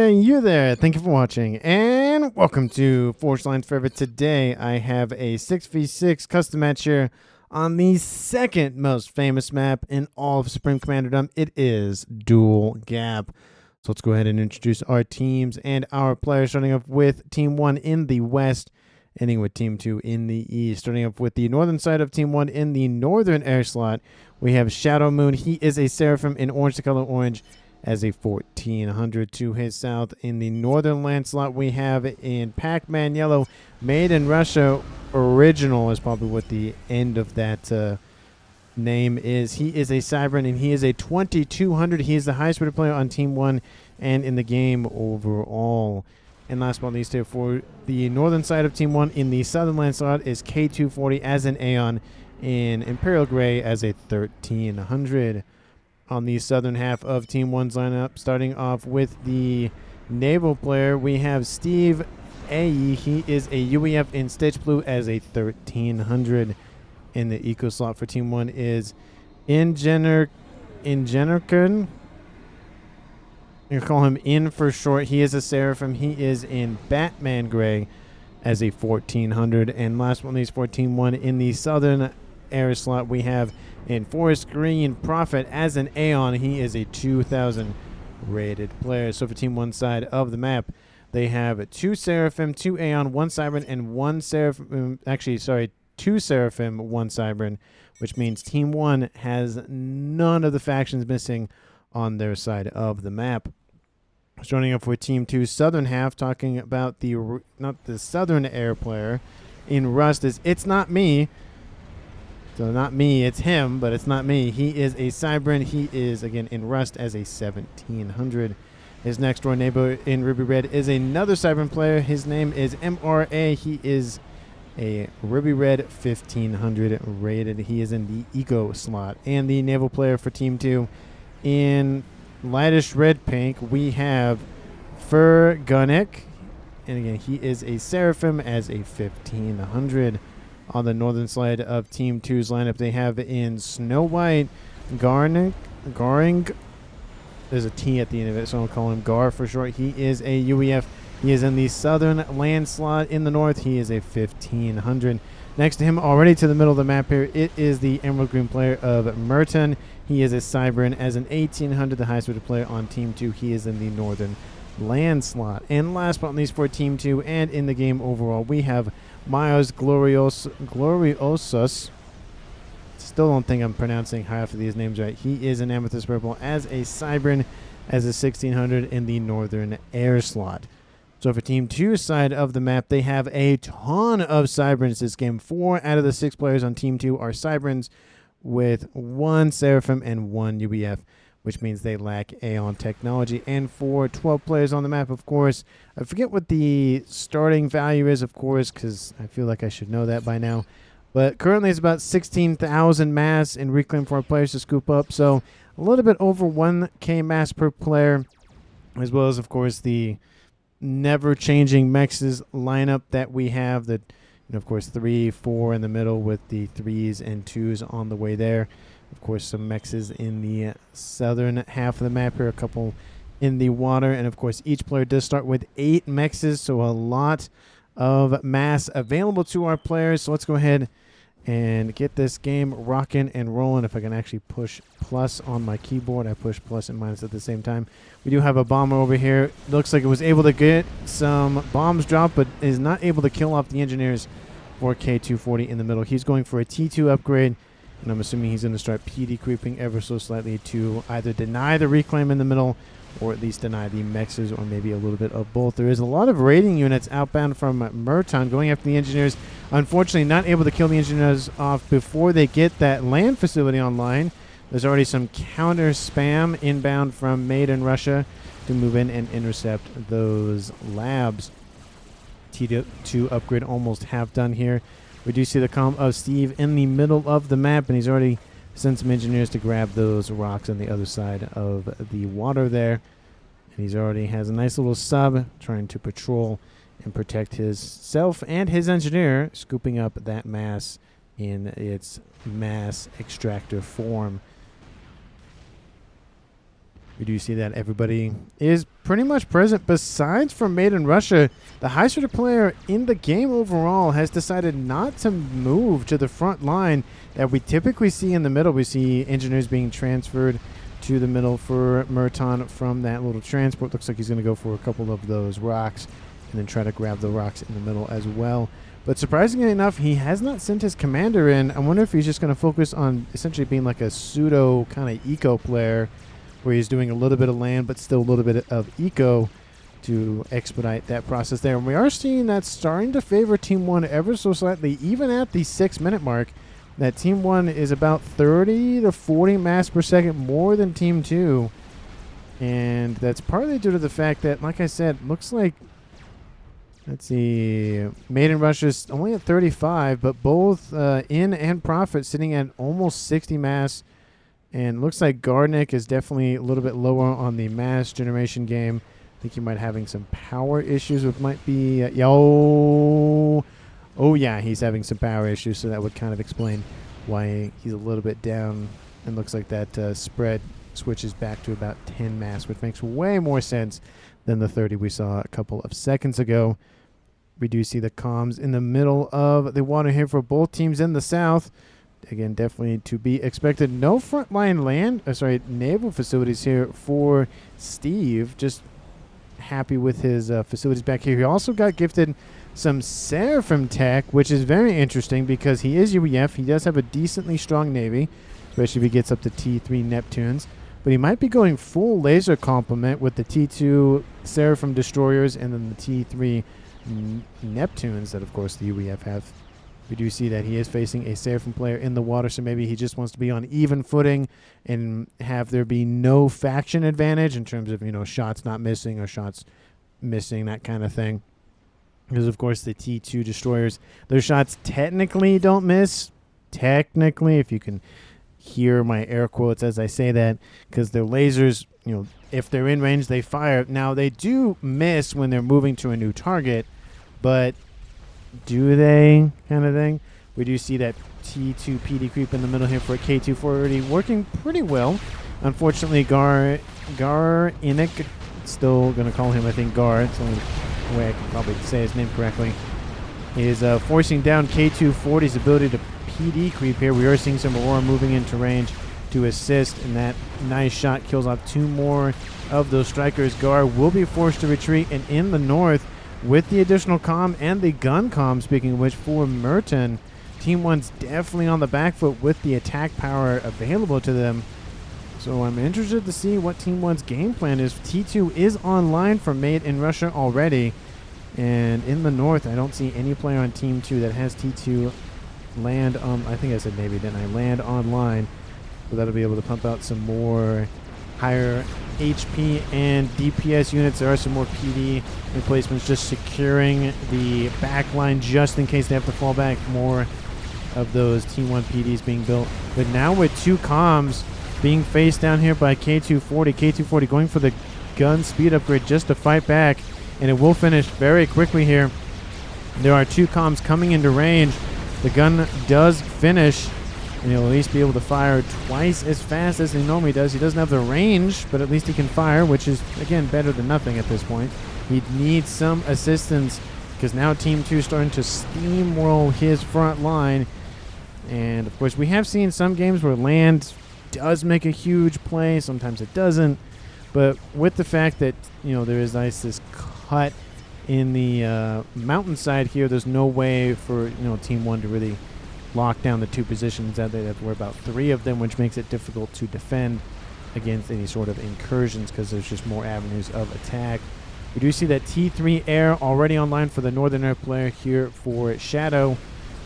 You there. Thank you for watching, and welcome to Forge Lines Forever. Today, I have a 6v6 custom match here on the second most famous map in all of Supreme Commanderdom. It is DUALGAP. So let's go ahead and introduce our teams and our players, starting off with Team 1 in the west, ending with Team 2 in the east. Starting off with the northern side of Team 1 in the northern air slot, we have Shadow Moon. He is a Seraphim in orange, the color orange, as a 1400. To his south in the northern land slot, we have in Pac-Man yellow, made in Russia. Original is probably what the end of that name is. He is a Cybran, and he is a 2200. He is the highest rated player on Team 1 and in the game overall. And last but not least, here for the northern side of Team 1 in the southern land slot is K240 as an Aeon in Imperial Gray as a 1300. On the southern half of Team 1's lineup, starting off with the naval player, we have Steve A. He is a UEF in Stitch Blue as a 1300. In the eco slot for Team 1 is Ingenerkun. You call him In for short. He is a Seraphim. He is in Batman Gray as a 1400. And last but not least, for Team 1 in the southern air slot, we have in Forest Green Prophet as an Aeon. He is a 2000 rated player. So for Team 1 side of the map, they have 2 Seraphim, 2 Aeon, 1 Cybran, and 1 Seraphim. Actually, sorry, 2 Seraphim, 1 Cybran, which means Team 1 has none of the factions missing on their side of the map. Starting up with Team 2's southern half, talking about not the southern air player in Rust is It's Not Me. So not me, it's him, but it's not me. He is a Cybran. He is, again, in Rust as a 1700. His next door neighbor in Ruby Red is another Cybran player. His name is MRA. He is a Ruby Red 1500 rated. He is in the Eco slot. And the naval player for Team 2 in lightish red pink, we have Fergunik. And again, he is a Seraphim as a 1500. On the northern side of Team 2's lineup, they have in Snow White Garing. There's a T at the end of it, so I'll call him Gar for short. He is a UEF. He is in the southern land slot. In the north, he is a 1500. Next to him, already to the middle of the map here, it is the Emerald Green player of Merton. He is a Cybran as an 1800, the highest rated player on Team 2. He is in the northern land slot. And last but not least, for Team 2 and in the game overall, we have Miles Gloriosus. Still don't think I'm pronouncing half of these names right. He is an Amethyst Purple as a Cybran as a 1600 in the northern air slot. So for Team 2's side of the map, they have a ton of Cybrans this game. 4 out of the 6 players on Team 2 are Cybrans with 1 Seraphim and 1 UEF, which means they lack Aeon technology. And for 12 players on the map, of course, I forget what the starting value is, of course, because I feel like I should know that by now. But currently it's about 16,000 mass in Reclaim for our players to scoop up. So a little bit over 1K mass per player, as well as, of course, the never-changing Mexes lineup that we have. That, of course, 3, 4 in the middle with the 3s and 2s on the way there. Of course, some Mexes in the southern half of the map here, a couple in the water. And, of course, each player does start with 8 Mexes, so a lot of mass available to our players. So let's go ahead and get this game rocking and rolling. If I can actually push plus on my keyboard, I push plus and minus at the same time. We do have a bomber over here. Looks like it was able to get some bombs dropped, but is not able to kill off the engineers for K240 in the middle. He's going for a T2 upgrade. And I'm assuming he's going to start PD creeping ever so slightly to either deny the reclaim in the middle or at least deny the mexes, or maybe a little bit of both. There is a lot of raiding units outbound from Merton going after the engineers. Unfortunately, not able to kill the engineers off before they get that land facility online. There's already some counter spam inbound from Made in Russia to move in and intercept those labs. T2 upgrade almost half done here. We do see the column of Steve in the middle of the map, and he's already sent some engineers to grab those rocks on the other side of the water there. And he's already has a nice little sub trying to patrol and protect himself and his engineer, scooping up that mass in its mass extractor form. We do see that everybody is pretty much present. Besides from Made in Russia, the highest rated player in the game overall has decided not to move to the front line that we typically see in the middle. We see engineers being transferred to the middle for Merton from that little transport. Looks like he's going to go for a couple of those rocks and then try to grab the rocks in the middle as well. But surprisingly enough, he has not sent his commander in. I wonder if he's just going to focus on essentially being like a pseudo kind of eco player, where he's doing a little bit of land but still a little bit of eco to expedite that process there. And we are seeing that starting to favor Team 1 ever so slightly, even at the 6-minute mark. That Team 1 is about 30 to 40 mass per second more than Team 2. And that's partly due to the fact that, like I said, looks like, let's see, Made in Russia's only at 35, but both In and Prophet sitting at almost 60 mass. And looks like Garnick is definitely a little bit lower on the mass generation game. I think he might having some power issues, which might be... oh yeah, he's having some power issues, so that would kind of explain why he's a little bit down. And looks like that spread switches back to about 10 mass, which makes way more sense than the 30 we saw a couple of seconds ago. We do see the comms in the middle of the water here for both teams in the south. Again, definitely to be expected. No frontline naval facilities here for Steve. Just happy with his facilities back here. He also got gifted some Seraphim tech, which is very interesting because he is UEF. He does have a decently strong navy, especially if he gets up to T3 Neptunes. But he might be going full laser complement with the T2 Seraphim destroyers and then the T3 Neptunes that, of course, the UEF have. We do see that he is facing a Seraphim player in the water, so maybe he just wants to be on even footing and have there be no faction advantage in terms of, shots not missing or shots missing, that kind of thing. Because, of course, the T2 destroyers, their shots technically don't miss. Technically, if you can hear my air quotes as I say that, because their lasers, if they're in range, they fire. Now, they do miss when they're moving to a new target, but... do they, kind of thing? We do see that T2 PD creep in the middle here for a K240 working pretty well. Unfortunately, Gar Inik, still going to call him, I think, Gar. It's the only way I can probably say his name correctly. Is forcing down K240's ability to PD creep here. We are seeing some Aurora moving into range to assist, and that nice shot kills off 2 more of those strikers. Gar will be forced to retreat, and in the north, with the additional comm and the gun comm, speaking of which, for Merton, Team 1's definitely on the back foot with the attack power available to them. So I'm interested to see what Team 1's game plan is. T2 is online for Made in Russia already. And in the north, I don't see any player on Team 2 that has T2 land on... I think I said maybe, didn't I? Land online. So that'll be able to pump out some more higher HP and DPS units. There are some more PD replacements just securing the back line just in case they have to fall back. More of those T1 PDs being built. But now with 2 comms being faced down here by K240. K240 going for the gun speed upgrade just to fight back. And it will finish very quickly here. There are 2 comms coming into range. The gun does finish. And he'll at least be able to fire twice as fast as he normally does. He doesn't have the range, but at least he can fire, which is, again, better than nothing at this point. He needs some assistance because now Team 2 is starting to steamroll his front line. And, of course, we have seen some games where land does make a huge play. Sometimes it doesn't. But with the fact that, there is this cut in the mountainside here, there's no way for, Team 1 to really lock down the 2 positions. They have to worry about 3 of them, which makes it difficult to defend against any sort of incursions because there's just more avenues of attack. We do see that T3 Air already online for the Northern Air player here for Shadow,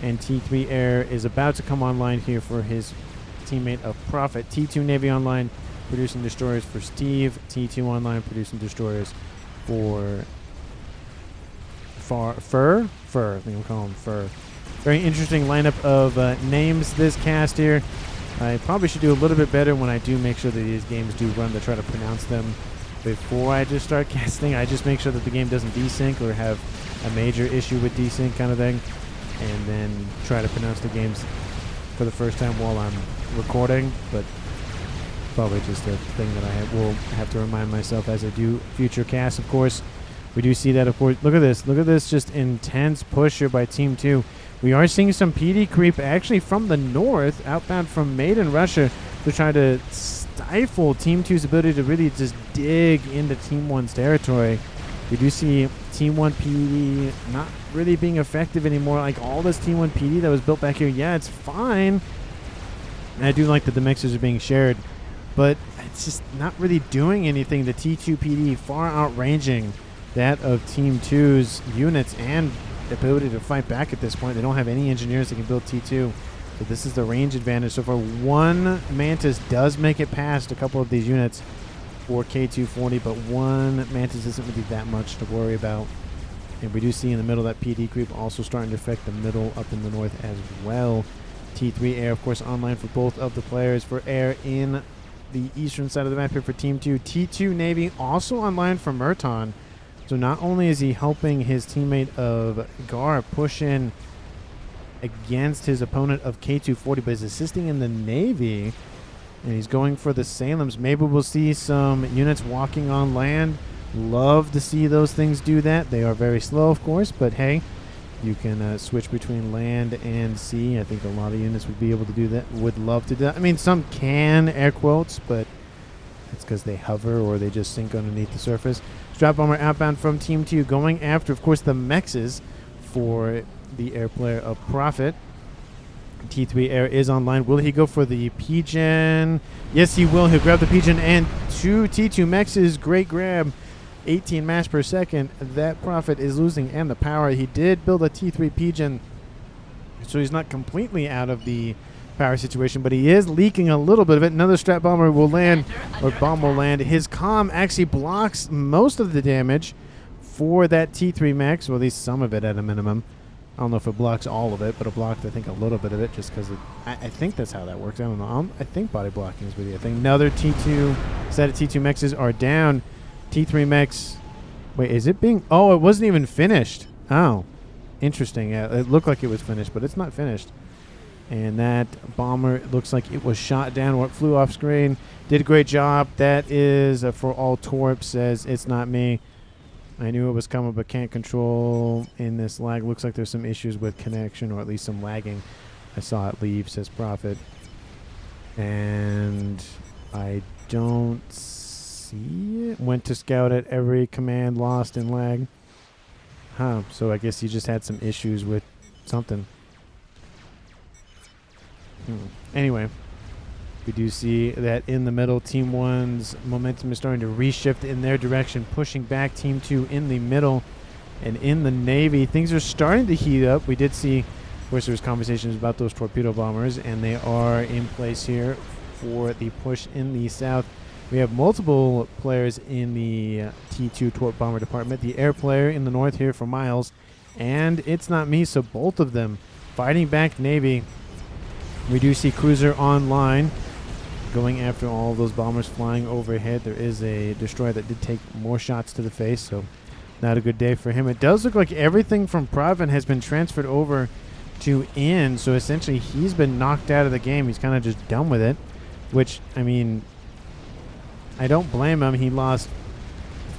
and T3 Air is about to come online here for his teammate of Prophet. T2 Navy online producing destroyers for Steve. T2 online producing destroyers for Fur. I think we'll call him Fur. Very interesting lineup of names this cast here. I probably should do a little bit better when I do make sure that these games do run to try to pronounce them before I just start casting. I just make sure that the game doesn't desync or have a major issue with desync kind of thing, and then try to pronounce the games for the first time while I'm recording. But Probably just a thing that I will have to remind myself as I do future casts, of course. We do see that, of course. Look at this. Look at this just intense push here by Team 2. We are seeing some PD creep actually from the north, outbound from Maiden Russia, to try to stifle Team 2's ability to really just dig into Team 1's territory. We do see Team 1 PD not really being effective anymore. Like all this Team 1 PD that was built back here, yeah, it's fine. And I do like that the mixers are being shared, but it's just not really doing anything. The T2 PD far outranging that of Team 2's units and the ability to fight back at this point. They don't have any engineers that can build T2. So this is the range advantage. So far, one Mantis does make it past a couple of these units for K240, but one Mantis isn't really that much to worry about. And we do see in the middle that PD creep also starting to affect the middle up in the north as well. T3 air, of course, online for both of the players. For air in the eastern side of the map here for Team 2. T2 Navy also online for Merton. So not only is he helping his teammate of Gar push in against his opponent of K240, but is assisting in the Navy. And he's going for the Salems. Maybe we'll see some units walking on land. Love to see those things do that. They are very slow, of course, but hey, you can switch between land and sea. I think a lot of units would be able to do that, would love to do that. I mean, some can, air quotes, but it's because they hover or they just sink underneath the surface. Strap Bomber outbound from Team 2, going after, of course, the Mexes for the air player of Prophet. T3 air is online. Will he go for the Pigeon? Yes, he will. He'll grab the Pigeon and two T2 Mexes. Great grab. 18 mass per second. That Prophet is losing and the power. He did build a T3 Pigeon, so he's not completely out of the power situation, but he is leaking a little bit of it. Another Strap Bomber will land, or bomb will land. His comm actually blocks most of the damage for that T3 Max, or at least some of it at a minimum. I don't know if it blocks all of it, but it blocked, I think, a little bit of it just because I think that's how that works. I don't know. I think body blocking is really a thing. Another T2 set of T2 Mexes are down. T3 Mex. Wait, is it being... Oh, it wasn't even finished. Oh, interesting. Yeah, it looked like it was finished, but it's not finished. And that bomber looks like it was shot down or it flew off screen. Did a great job. That is for all Torp says it's not me. I knew it was coming, but can't control in this lag. Looks like there's some issues with connection, or at least some lagging. I saw it leave, says Prophet. And I don't see it. Went to scout at every command, lost in lag. Huh, so I guess he just had some issues with something. Anyway, we do see that in the middle, Team 1's momentum is starting to reshift in their direction, pushing back Team 2 in the middle. And in the Navy, things are starting to heat up. We did see, of course, there was conversations about those torpedo bombers, and they are in place here for the push in the south. We have multiple players in the T2 torp bomber department. The air player in the north here for Miles, and it's not me, so both of them fighting back Navy. We do see Cruiser online, going after all those bombers flying overhead. There is a destroyer that did take more shots to the face, so not a good day for him. It does look like everything from Pravin has been transferred over to In, so essentially he's been knocked out of the game. He's kind of just done with it, which, I mean, I don't blame him. He lost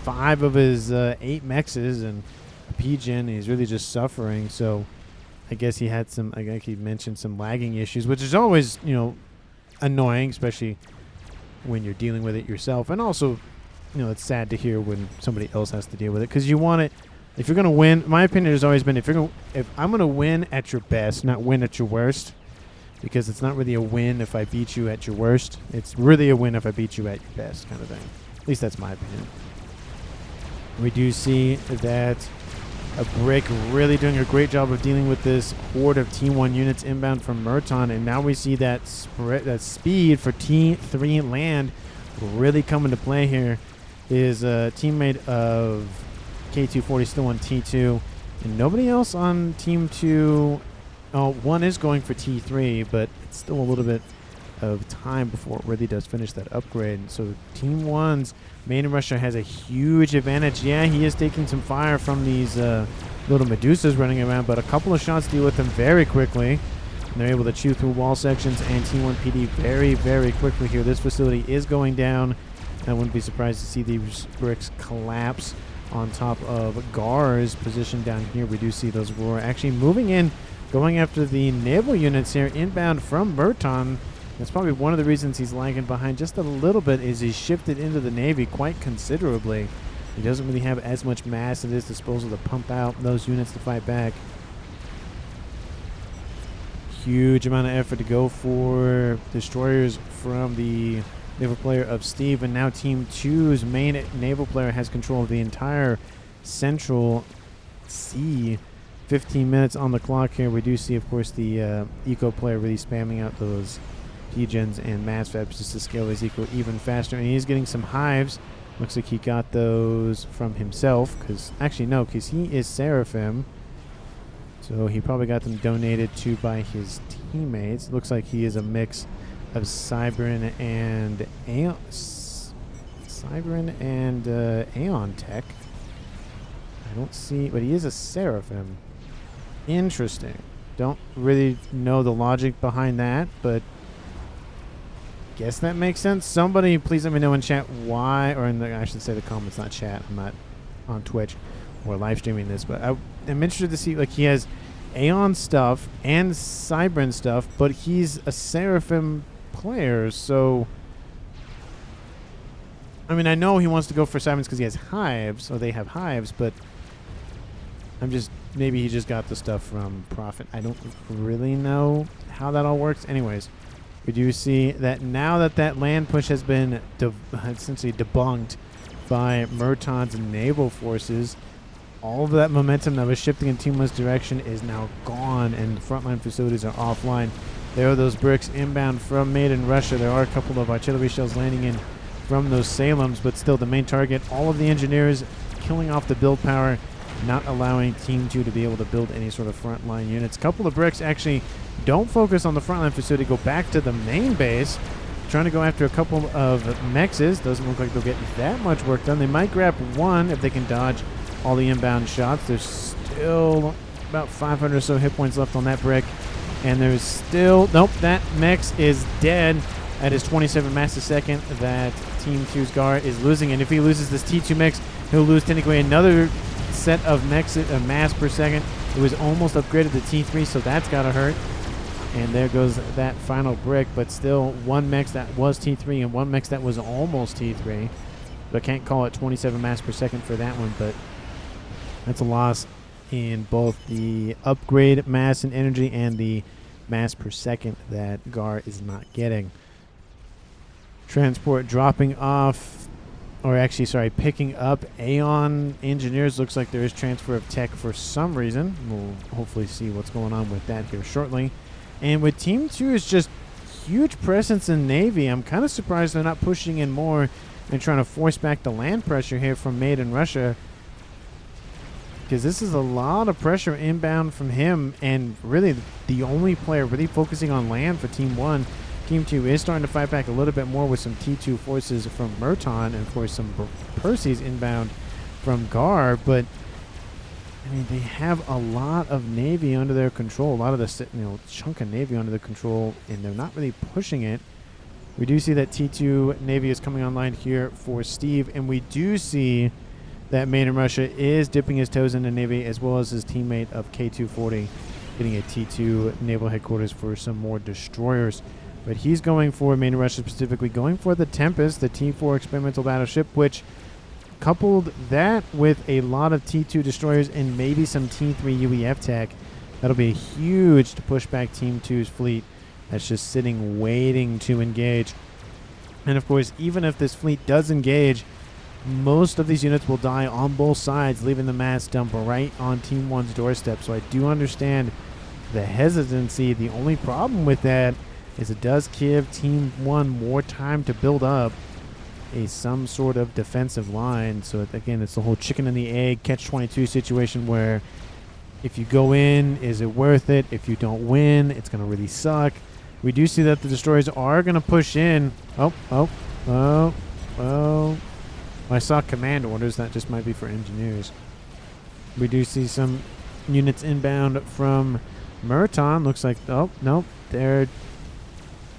5 of his 8 mexes and a Pigeon. He's really just suffering, so I guess he had some, I think he mentioned some lagging issues, which is always, you know, annoying, especially when you're dealing with it yourself. And also, you know, it's sad to hear when somebody else has to deal with it, because you want it, if you're going to win, my opinion has always been, if I'm going to win at your best, not win at your worst, because it's not really a win if I beat you at your worst. It's really a win if I beat you at your best, kind of thing. At least that's my opinion. We do see that a Brick really doing a great job of dealing with this horde of T1 units inbound from Merton, and now we see that speed for T3 land really come into play here. His teammate of K240 still on T2, and nobody else on Team 2. Oh, one is going for T3, but it's still a little bit of time before it really does finish that upgrade. So Team 1's Maiden Russia has a huge advantage. Yeah, he is taking some fire from these little Medusas running around, but a couple of shots deal with them very quickly. And they're able to chew through wall sections and T1 PD very, very quickly here. This facility is going down. I wouldn't be surprised to see these bricks collapse on top of Gar's position down here. We do see those Roar actually moving in, going after the naval units here inbound from Merton. That's probably one of the reasons he's lagging behind just a little bit, is he's shifted into the Navy quite considerably. He doesn't really have as much mass at his disposal to pump out those units to fight back. Huge amount of effort to go for destroyers from the naval player of Steve, and now Team 2's main naval player has control of the entire central sea. 15 minutes on the clock here. We do see, of course, the eco player really spamming out those P-gens and mass fabs just to scale his eco even faster, and he's getting some hives. Looks like he got those from himself, because actually no, because he is Seraphim, so he probably got them donated to by his teammates. Looks like he is a mix of Cybern and Aeon, Aeon Tech. I don't see, but he is a Seraphim. Interesting. Don't really know the logic behind that, but guess that makes sense. Somebody please let me know in chat why, or in the, I should say the comments, not chat. I'm not on Twitch or live streaming this, but I'm interested to see, like, he has Aeon stuff and Cybern stuff, but he's a Seraphim player, so I mean, I know he wants to go for Cyberns because he has hives, or they have hives, but I'm just, maybe he just got the stuff from Prophet. I don't really know how that all works. Anyways, we do see that now that that land push has been essentially debunked by Merton's naval forces, all of that momentum that was shifting in Team 1's direction is now gone, and frontline facilities are offline. There are those bricks inbound from Made in Russia. There are a couple of artillery shells landing in from those Salems, but still the main target, all of the engineers killing off the build power, not allowing Team 2 to be able to build any sort of frontline units. A couple of bricks actually don't focus on the frontline facility, go back to the main base, trying to go after a couple of mexes. Doesn't look like they'll get that much work done. They might grab one if they can dodge all the inbound shots. There's still about 500 or so hit points left on that brick, and there's still, nope, that mex is dead at his 27 mass a second. That Team 2's Gar is losing, and if he loses this T2 mix, he'll lose technically another set of mass per second. It was almost upgraded to T3, so that's gotta hurt. And there goes that final brick, but still one mix that was T3 and one mix that was almost T3. But can't call it 27 mass per second for that one, but that's a loss in both the upgrade mass and energy and the mass per second that Gar is not getting. Transport dropping off, or actually, sorry, picking up Aeon engineers. Looks like there is transfer of tech for some reason. We'll hopefully see what's going on with that here shortly. And with Team 2 is just huge presence in Navy. I'm kind of surprised they're not pushing in more and trying to force back the land pressure here from Made in Russia, because this is a lot of pressure inbound from him, and really the only player really focusing on land for Team 1. Team 2 is starting to fight back a little bit more with some T2 forces from Merton, and of course some Percy's inbound from Gar, but I mean, they have a lot of Navy under their control, a lot of the chunk of Navy under their control, and they're not really pushing it. We do see that T2 Navy is coming online here for Steve, and we do see that Made in Russia is dipping his toes into Navy, as well as his teammate of K240 getting a T2 naval headquarters for some more destroyers. But he's going for, Made in Russia specifically, going for the Tempest, the T4 experimental battleship, which coupled that with a lot of T2 destroyers and maybe some T3 UEF tech, that'll be huge to push back Team 2's fleet that's just sitting waiting to engage. And of course, even if this fleet does engage, most of these units will die on both sides, leaving the mass dump right on Team 1's doorstep. So I do understand the hesitancy. The only problem with that is it does give Team 1 more time to build up some sort of defensive line. So again, it's the whole chicken and the egg catch-22 situation, where if you go in, is it worth it? If you don't win, it's going to really suck. We do see that the destroyers are going to push in. I saw command orders. That just might be for engineers. We do see some units inbound from Merton looks like, oh, nope, they're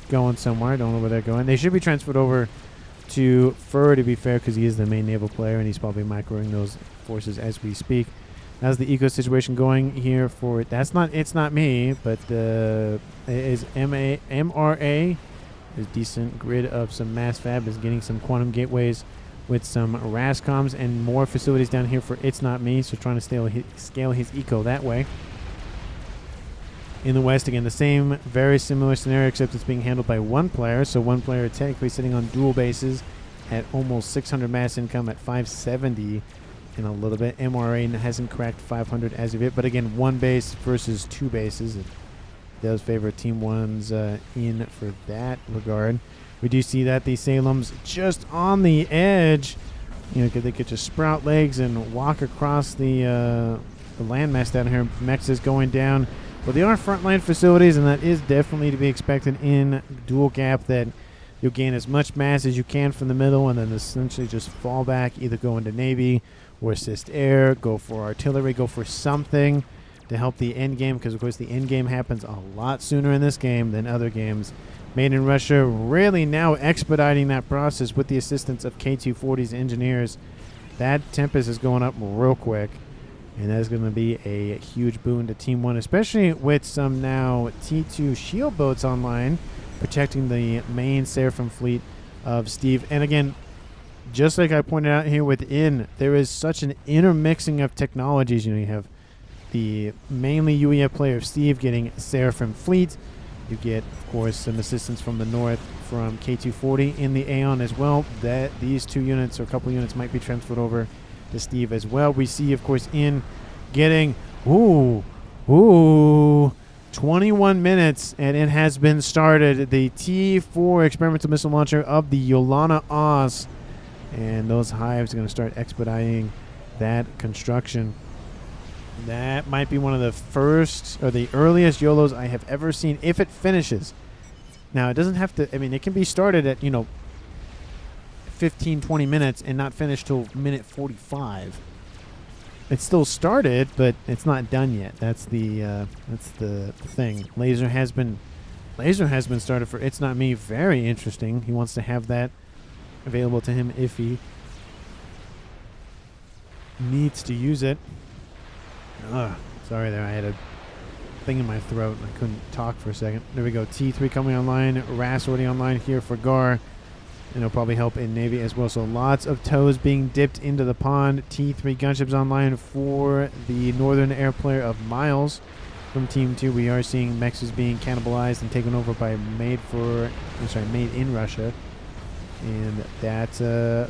going somewhere. I don't know where they're going. They should be transferred over to Fur, to be fair, because he is the main naval player, and he's probably microing those forces as we speak. How's the eco situation going here for, it's not me, but is MRA, is decent grid of some mass fab, is getting some quantum gateways with some RASCOMs and more facilities down here for It's Not Me, so trying to scale his eco that way. In the west, again, the same very similar scenario, except it's being handled by one player, so one player technically sitting on dual bases at almost 600 mass income at 570 in a little bit. MRA hasn't cracked 500 as of yet, but again, one base versus two bases. It does favor Team 1's in for that regard. We do see that the Salem's just on the edge. You know, they could just sprout legs and walk across the landmass down here. Mex is going down. But they are frontline facilities, and that is definitely to be expected in DUALGAP, that you'll gain as much mass as you can from the middle and then essentially just fall back, either go into Navy or assist air, go for artillery, go for something to help the end game, because, of course, the end game happens a lot sooner in this game than other games. Made in Russia really now expediting that process with the assistance of K240's engineers. That Tempest is going up real quick. And that's going to be a huge boon to Team 1, especially with some now T2 shield boats online, protecting the main Seraphim fleet of Steve. And again, just like I pointed out here within, there is such an intermixing of technologies. You know, you have the mainly UEF player of Steve getting Seraphim fleet. You get, of course, some assistance from the north from K240 in the Aeon as well. That these two units or a couple units might be transferred over to Steve as well. We see, of course, in getting 21 minutes, and it has been started. The T4 experimental missile launcher of the Yolana Oz, and those hives are going to start expediting that construction. That might be one of the first or the earliest YOLOs I have ever seen, if it finishes. Now, it doesn't have to, I mean, it can be started at, 15-20 minutes and not finish till minute 45. It's still started, but it's not done yet. That's the thing. Laser has been started for It's Not Me. Very interesting. He wants to have that available to him if he needs to use it. Sorry there, I had a thing in my throat and I couldn't talk for a second. There we go. T3 coming online. RAS already online here for Gar. And it'll probably help in Navy as well. So lots of toes being dipped into the pond. T3 gunships online for the Northern Air player of Miles from Team 2. We are seeing Mexes being cannibalized and taken over by Made in Russia. And that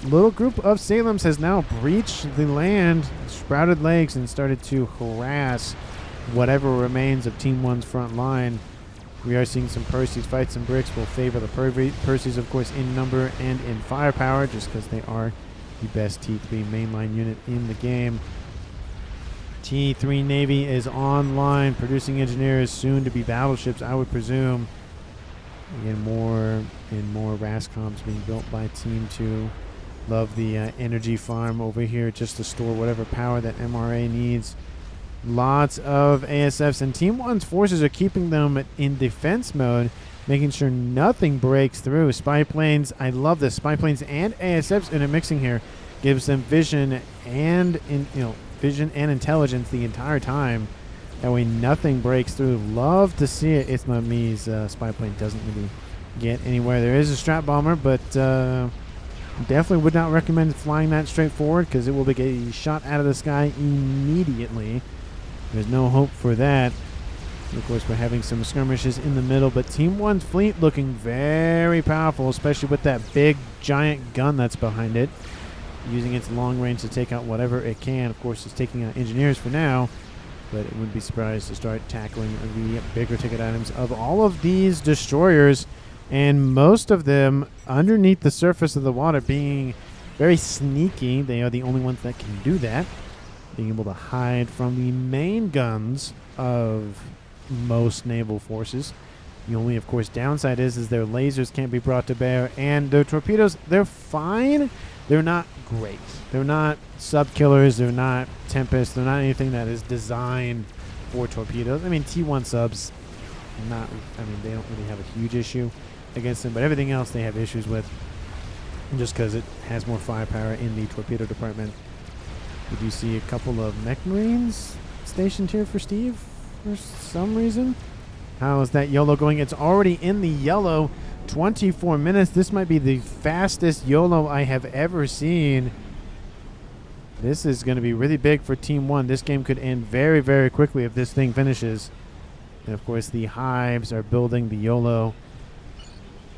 little group of Salems has now breached the land, sprouted legs, and started to harass whatever remains of Team 1's front line. We are seeing some Percy's fights and bricks will favor the Percy's, of course, in number and in firepower, just because they are the best T3 mainline unit in the game. T3 Navy is online, producing engineers, soon to be battleships, I would presume. Again, more RASCOMs being built by Team 2. Love the energy farm over here just to store whatever power that MRA needs. Lots of ASFs, and Team 1's forces are keeping them in defense mode, making sure nothing breaks through. Spy planes, I love this. Spy planes and ASFs intermixing here gives them vision and intelligence the entire time. That way nothing breaks through. Love to see it. It's Not Me's spy plane doesn't really get anywhere. There is a strat bomber, but definitely would not recommend flying that straight forward because it will be getting shot out of the sky immediately. There's no hope for that. And of course, we're having some skirmishes in the middle, but Team 1's fleet looking very powerful, especially with that big, giant gun that's behind it, using its long range to take out whatever it can. Of course, it's taking out engineers for now, but it wouldn't be surprised to start tackling the bigger ticket items of all of these destroyers, and most of them underneath the surface of the water being very sneaky. They are the only ones that can do that, being able to hide from the main guns of most naval forces. The only, of course, downside is their lasers can't be brought to bear, and their torpedoes, they're fine. They're not great. They're not sub-killers. They're not Tempest. They're not anything that is designed 4 torpedoes. I mean, T1 subs, they don't really have a huge issue against them, but everything else they have issues with just because it has more firepower in the torpedo department. We do see a couple of mech marines stationed here for Steve for some reason. How is that YOLO going? It's already in the yellow. 24 minutes. This might be the fastest YOLO I have ever seen. This is going to be really big for Team 1. This game could end very, very quickly if this thing finishes. And, of course, the Hives are building the YOLO.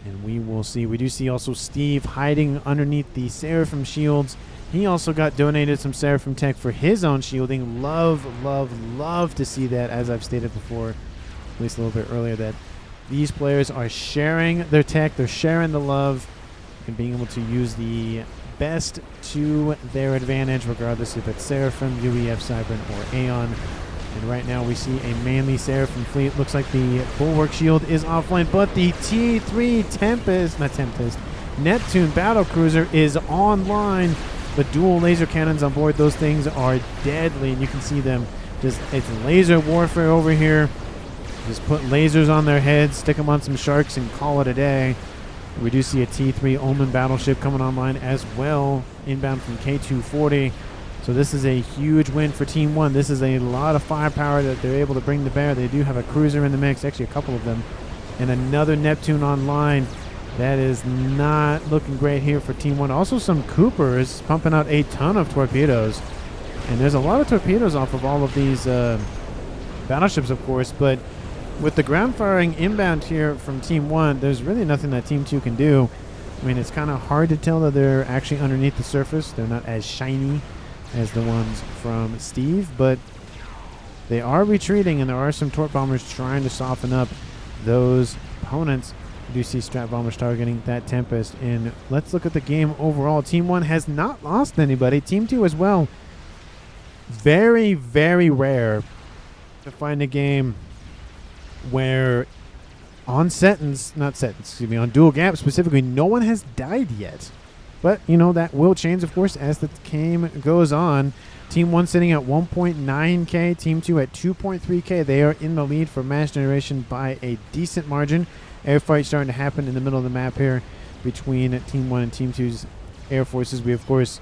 And we will see. We do see also Steve hiding underneath the Seraphim shields. He also got donated some Seraphim tech for his own shielding. Love, love, love to see that, as I've stated before, at least a little bit earlier, that these players are sharing their tech. They're sharing the love and being able to use the best to their advantage, regardless if it's Seraphim, UEF, Cybran, or Aeon. And right now we see a manly Seraphim fleet. Looks like the Bulwark shield is offline, but the T3 Neptune battlecruiser is online. The dual laser cannons on board, those things are deadly, and you can see them. Just, it's laser warfare over here. Just put lasers on their heads, stick them on some sharks, and call it a day. We do see a T3 Omen battleship coming online as well, inbound from K240. So this is a huge win for Team 1. This is a lot of firepower that they're able to bring to bear. They do have a cruiser in the mix, actually a couple of them, and another Neptune online. That is not looking great here for Team 1. Also some Coopers pumping out a ton of torpedoes. And there's a lot of torpedoes off of all of these battleships, of course, but with the ground firing inbound here from Team 1, there's really nothing that Team 2 can do. I mean, it's kind of hard to tell that they're actually underneath the surface. They're not as shiny as the ones from Steve, but they are retreating, and there are some torp bombers trying to soften up those opponents. We do see strat bombers targeting that Tempest. And let's look at the game overall. Team 1 has not lost anybody. Team 2 as well. Very, very rare to find a game where on on Dual Gap specifically, no one has died yet. But, you know, that will change, of course, as the game goes on. Team 1 sitting at 1.9K, Team 2 at 2.3K. They are in the lead for mass generation by a decent margin. Air fight starting to happen in the middle of the map here between Team 1 and Team 2's air forces. We, of course,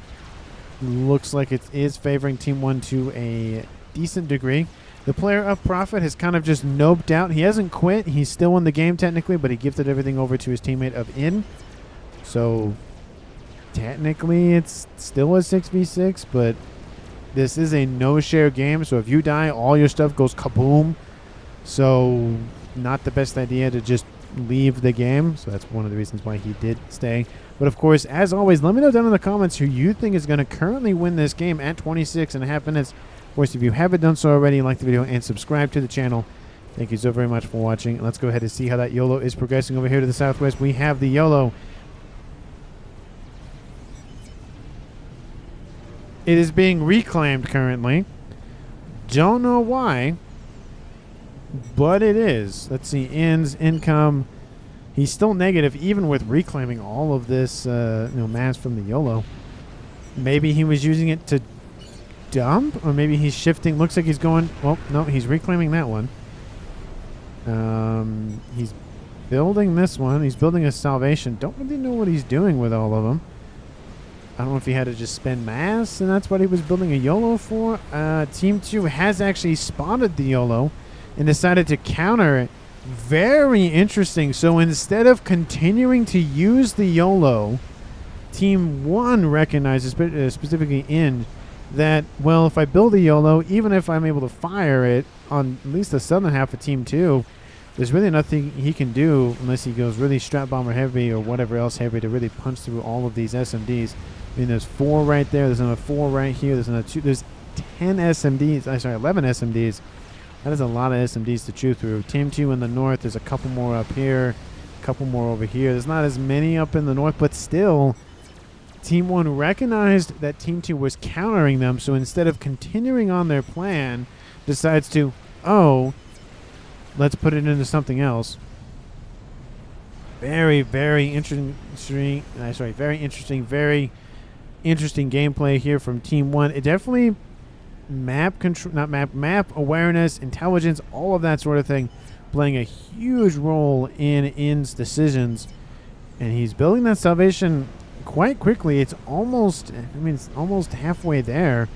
looks like it is favoring Team 1 to a decent degree. The player of Prophet has kind of just noped out. He hasn't quit. He's still in the game technically, but he gifted everything over to his teammate of In. So technically it's still a 6v6, but this is a no-share game. So if you die, all your stuff goes kaboom. So not the best idea to just leave the game. So that's one of the reasons why he did stay. But of course, as always, let me know down in the comments who you think is going to currently win this game at 26.5 minutes. Of course, if you haven't done so already, like the video and subscribe to the channel. Thank you so very much for watching. Let's go ahead and see how that YOLO is progressing over here to the southwest. We have the YOLO. It is being reclaimed currently. Don't know why, but it is. Let's see, income. He's still negative even with reclaiming all of this mass from the YOLO. Maybe he was using it to dump, or maybe he's shifting. Looks like he's going, well, no, he's reclaiming that one. He's building this one. He's building a salvation. Don't really know what he's doing with all of them. I don't know if he had to just spend mass and that's what he was building a YOLO for. Team 2 has actually spotted the YOLO and decided to counter it. Very interesting. So instead of continuing to use the YOLO, Team 1 recognizes, specifically in that, well, if I build a YOLO, even if I'm able to fire it on at least the southern half of Team 2, there's really nothing he can do unless he goes really strat bomber heavy or whatever else heavy to really punch through all of these SMDs. I mean, there's 4 right there. There's another 4 right here. There's another 2. There's 10 SMDs. Sorry, 11 SMDs. That is a lot of SMDs to chew through. Team 2 in the north. There's a couple more up here. A couple more over here. There's not as many up in the north, but still, Team 1 recognized that Team 2 was countering them, so instead of continuing on their plan, decides to, oh, let's put it into something else. Very, very interesting. Very interesting gameplay here from Team 1. It definitely map control, not map awareness, intelligence, all of that sort of thing, playing a huge role in In's decisions. And he's building that salvation quite quickly. It's almost, it's almost halfway there.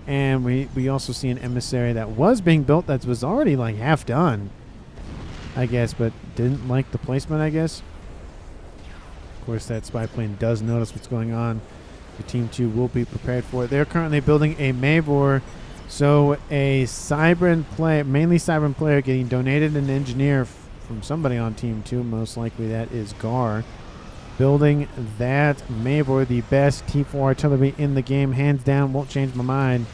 And we also see an emissary that was being built that was already like half done, I guess, but didn't like the placement, I guess. Of course, that spy plane does notice what's going on. The Team 2 will be prepared for it. They're currently building a Mavor, so a Cybran player, mainly Cybran player, getting donated an engineer from somebody on Team 2. Most likely that is Gar. Building that Mavor, the best T4 artillery in the game, hands down. Won't change my mind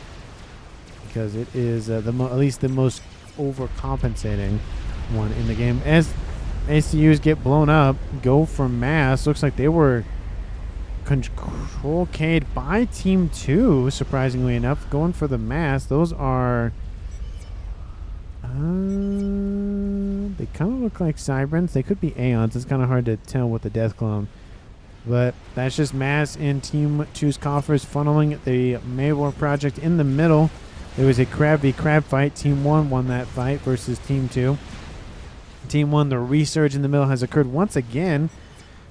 because it is at least the most overcompensating one in the game. As ACUs get blown up, go for mass. Looks like they were control K'd by Team 2, surprisingly enough, going for the mass. Those are they kind of look like Cybrans. They could be Aeons. It's kind of hard to tell with the Death Clone. But that's just mass in Team 2's coffers, funneling the Mavor project in the middle. There was a crab v crab fight. Team 1 won that fight versus Team 2. Team 1, the resurge in the middle has occurred once again.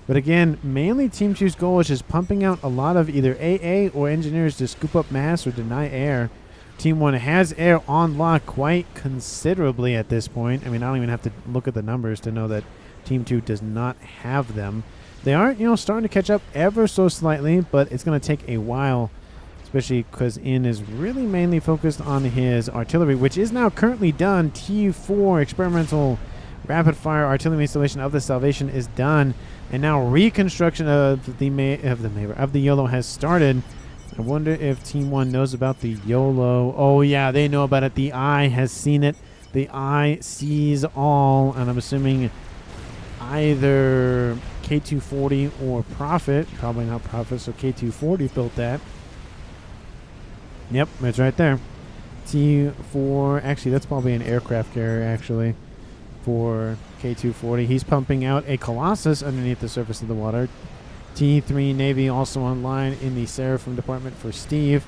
But again, mainly Team 2's goal is just pumping out a lot of either AA or engineers to scoop up mass or deny air. Team 1 has air on lock quite considerably at this point. I don't even have to look at the numbers to know that Team 2 does not have them. They are, starting to catch up ever so slightly, but it's going to take a while, especially because In is really mainly focused on his artillery, which is now currently done. T4 experimental rapid-fire artillery installation of the Salvation is done, and now reconstruction of the YOLO has started. I wonder if Team 1 knows about the YOLO. Oh, yeah, they know about it. The Eye has seen it. The Eye sees all, and I'm assuming either K240 or Prophet. Probably not Prophet, so K240 built that. Yep, it's right there. T4, actually, that's probably an aircraft carrier, actually, for K240. He's pumping out a Colossus underneath the surface of the water. T3 Navy also online in the Seraphim department for Steve.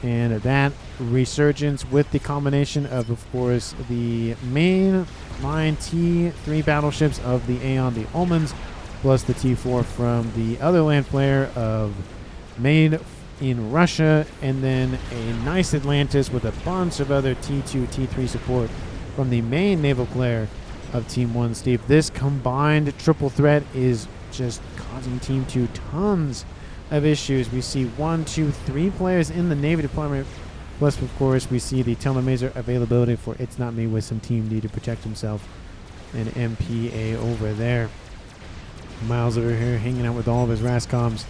And that resurgence with the combination of course, the main line T3 battleships of the Aeon, the Omens, plus the T4 from the other land player of made in Russia, and then a nice Atlantis with a bunch of other T2, T3 support from the main naval player of Team 1, Steve. This combined triple threat is just causing Team 2 tons of issues. We see 1, 2, 3 players in the Navy department. Plus, of course, we see the Telemazer availability for It's Not Me with some Team D to protect himself. And MPA over there. Miles over here hanging out with all of his RASCOMs.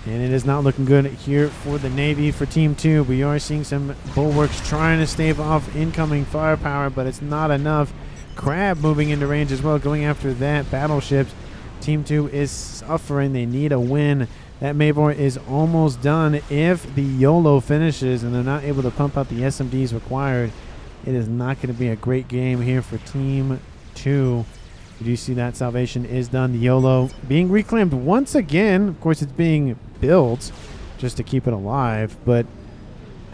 And it is not looking good here for the Navy for Team 2. We are seeing some bulwarks trying to stave off incoming firepower, but it's not enough. Crab moving into range as well, going after that battleships. Team 2 is suffering. They need a win. That Mavor is almost done. If the YOLO finishes and they're not able to pump out the SMDs required, it is not going to be a great game here for Team 2. You do see that Salvation is done. The YOLO being reclaimed once again. Of course, it's being built just to keep it alive, but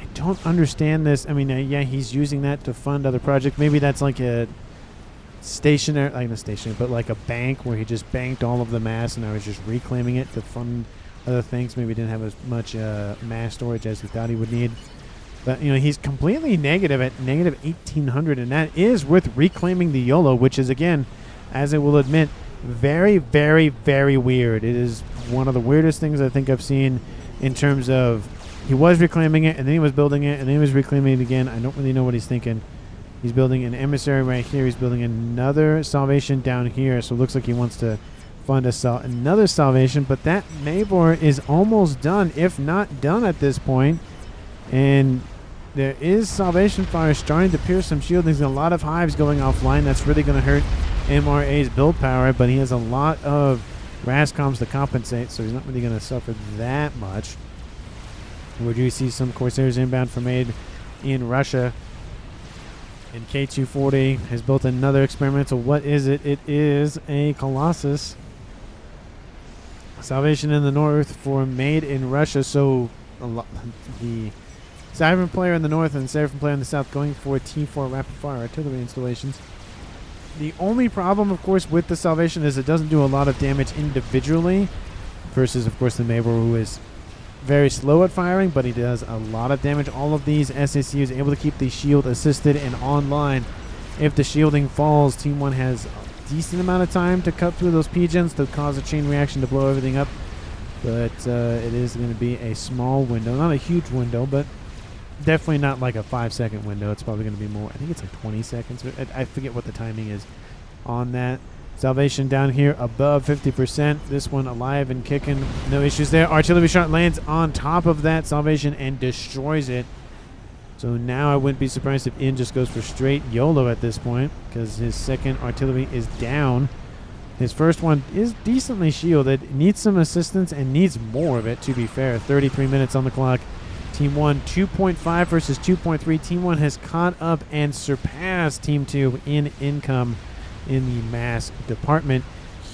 I don't understand this. Yeah, he's using that to fund other projects. Maybe that's like a stationary, like not stationary, but like a bank where he just banked all of the mass and I was just reclaiming it to fund other things. Maybe didn't have as much mass storage as he thought he would need. But, he's completely negative at negative 1,800, and that is with reclaiming the YOLO, which is, again, as I will admit, very, very, very weird. It is one of the weirdest things I think I've seen in terms of he was reclaiming it, and then he was building it, and then he was reclaiming it again. I don't really know what he's thinking. He's building an emissary right here. He's building another Salvation down here, so it looks like he wants to fund another Salvation, but that Mavor is almost done, if not done at this point. And there is Salvation fire starting to pierce some shield. There's a lot of hives going offline. That's really going to hurt MRA's build power, but he has a lot of RASCOMs to compensate, so he's not really going to suffer that much. Where do you see some Corsairs inbound from aid in Russia? And K240 has built another experimental. What is it? It is a Colossus. Salvation in the north for made in Russia. So the Siren player in the north and Seraphim player in the south going for T4 rapid fire artillery installations. The only problem, of course, with the Salvation is it doesn't do a lot of damage individually versus, of course, the Maver, who is very slow at firing, but he does a lot of damage. All of these SACUs able to keep the shield assisted and online. If the shielding falls, Team 1 has a decent amount of time to cut through those pigeons to cause a chain reaction to blow everything up. But it is going to be a small window. Not a huge window, but definitely not like a 5-second window. It's probably going to be more. I think it's like 20 seconds. I forget what the timing is on that. Salvation down here above 50%. This one alive and kicking. No issues there. Artillery shot lands on top of that Salvation and destroys it. So now I wouldn't be surprised if In just goes for straight YOLO at this point because his second artillery is down. His first one is decently shielded. Needs some assistance and needs more of it, to be fair. 33 minutes on the clock. Team 1 2.5 versus 2.3. Team 1 has caught up and surpassed Team 2 in income in the mass department.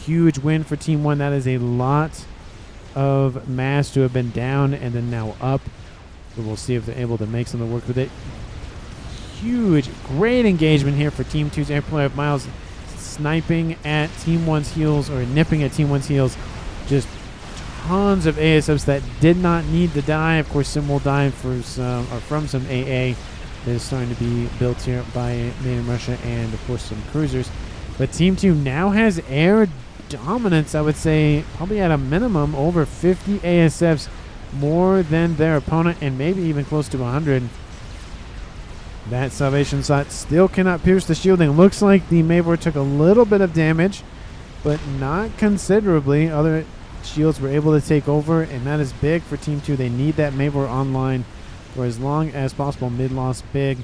Huge win for Team 1. That is a lot of mass to have been down and then now up. So we'll see if they're able to make something work with it. Huge, great engagement here for Team 2's air player of Miles, sniping at Team 1's heels or nipping at Team 1's heels. Just tons of ASFs that did not need to die. Of course, some will die for some or from some AA that is starting to be built here by Made in Russia and of course some cruisers. But Team 2 now has air dominance, I would say, probably at a minimum over 50 ASFs, more than their opponent, and maybe even close to 100. That Salvation shot still cannot pierce the shielding. Looks like the Mavor took a little bit of damage, but not considerably. Other shields were able to take over, and that is big for Team 2. They need that Mavor online for as long as possible. Mid-loss big.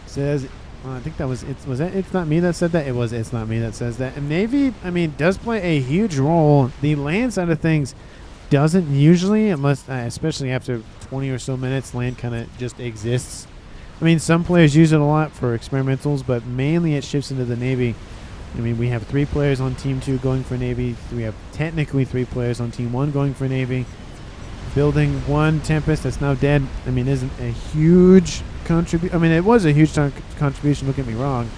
Says, I think that was It's Not Me that said that? It was It's Not Me that says that. And Navy, I mean, does play a huge role. The land side of things doesn't usually, unless, especially after 20 or so minutes, land kind of just exists. I mean, some players use it a lot for experimentals, but mainly it shifts into the Navy. I mean, we have 3 players on Team 2 going for Navy. We have technically 3 players on Team 1 going for Navy. Building 1 Tempest that's now dead, I mean, isn't a huge contribution. I mean, it was a huge contribution, don't get me wrong,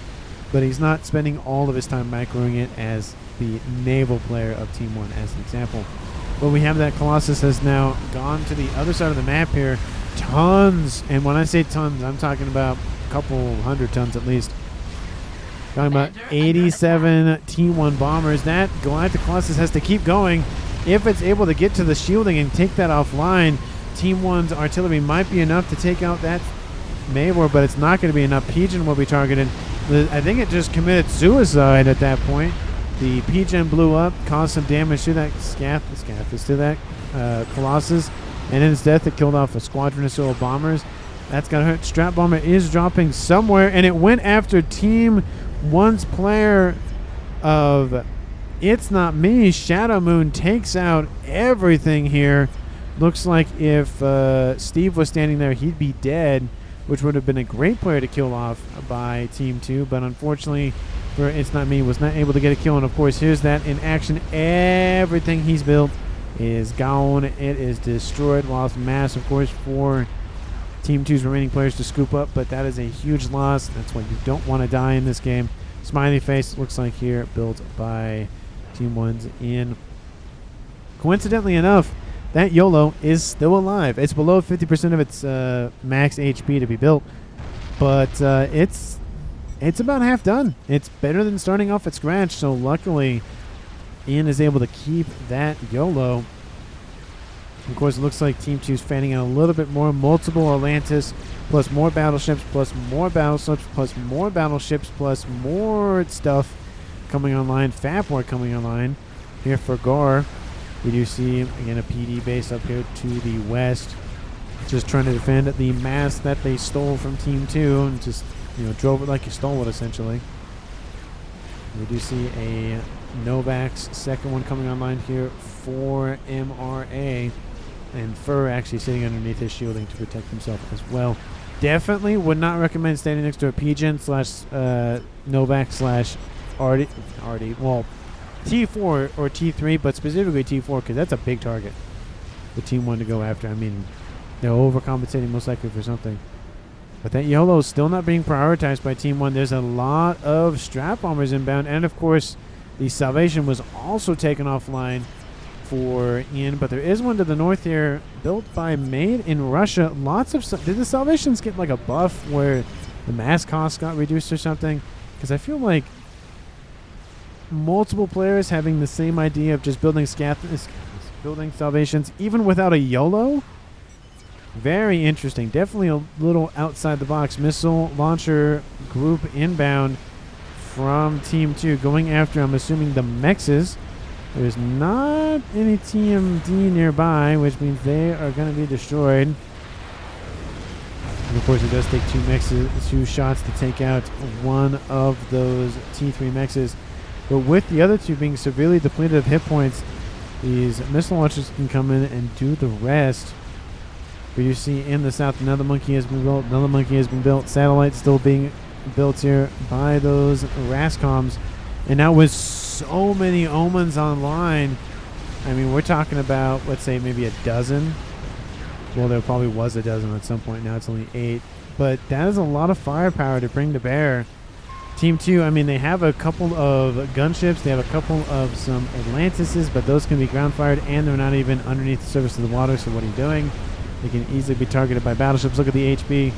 but he's not spending all of his time microing it as the naval player of Team 1 as an example. But we have that Colossus has now gone to the other side of the map here. Tons, and when I say tons, I'm talking about a couple hundred tons at least. Talking about 87 T1 bombers. That Galactic Colossus has to keep going. If it's able to get to the shielding and take that offline, Team 1's artillery might be enough to take out that Mavor, but it's not going to be enough. Pigeon will be targeted. I think it just committed suicide at that point. The Pigeon blew up, caused some damage to that to that Colossus, and in its death it killed off a squadron or so of bombers. That's got to hurt. Strap Bomber is dropping somewhere, and it went after Team 1's player of It's Not Me. Shadow Moon takes out everything here. Looks like if Steve was standing there, he'd be dead, which would have been a great player to kill off by Team 2. But unfortunately for It's Not Me, was not able to get a kill. And, of course, here's that in action. Everything he's built is gone. It is destroyed. Lost mass, of course, for Team 2's remaining players to scoop up. But that is a huge loss. That's why you don't want to die in this game. Smiley face looks like here built by Team 1's in. Coincidentally enough, that YOLO is still alive. It's below 50% of its max HP to be built, but it's about half done. It's better than starting off at scratch, so luckily Ian is able to keep that YOLO. Of course, it looks like Team 2 is fanning out a little bit more. Multiple Atlantis, plus more battleships, plus more battleships, plus more battleships, plus more stuff coming online. FAF war coming online here for Gar. We do see, again, a PD base up here to the west. Just trying to defend the mass that they stole from Team 2 and just, drove it like you stole it, essentially. We do see a Novak's second one coming online here for MRA. And Fur actually sitting underneath his shielding to protect himself as well. Definitely would not recommend standing next to a Pigeon / Novak / Artie. Well, T4 or T3, but specifically T4 because that's a big target. for Team 1 to go after. I mean, they're overcompensating most likely for something. But that YOLO is still not being prioritized by Team 1. There's a lot of strap bombers inbound. And, of course, the Salvation was also taken offline for Ian. But there is one to the north here built by Made in Russia. Lots of... Did the Salvations get like a buff where the mass cost got reduced or something? Because I feel like multiple players having the same idea of just building Salvations, even without a YOLO. Very interesting. Definitely a little outside the box. Missile launcher group inbound from Team 2 going after, I'm assuming, the Mexes. There's not any TMD nearby, which means they are going to be destroyed. And of course, it does take two shots to take out one of those T3 Mexes. But with the other two being severely depleted of hit points, these missile launchers can come in and do the rest. But you see in the south, another monkey has been built. Another monkey has been built. Satellite still being built here by those Rascoms. And now with so many Omens online, I mean, we're talking about, let's say, maybe a dozen. Well, there probably was a dozen at some point. Now it's only 8. But that is a lot of firepower to bring to bear. Team 2, I mean, they have a couple of gunships. They have a couple of some Atlantises, but those can be ground fired, and they're not even underneath the surface of the water. So what are you doing? They can easily be targeted by battleships. Look at the HP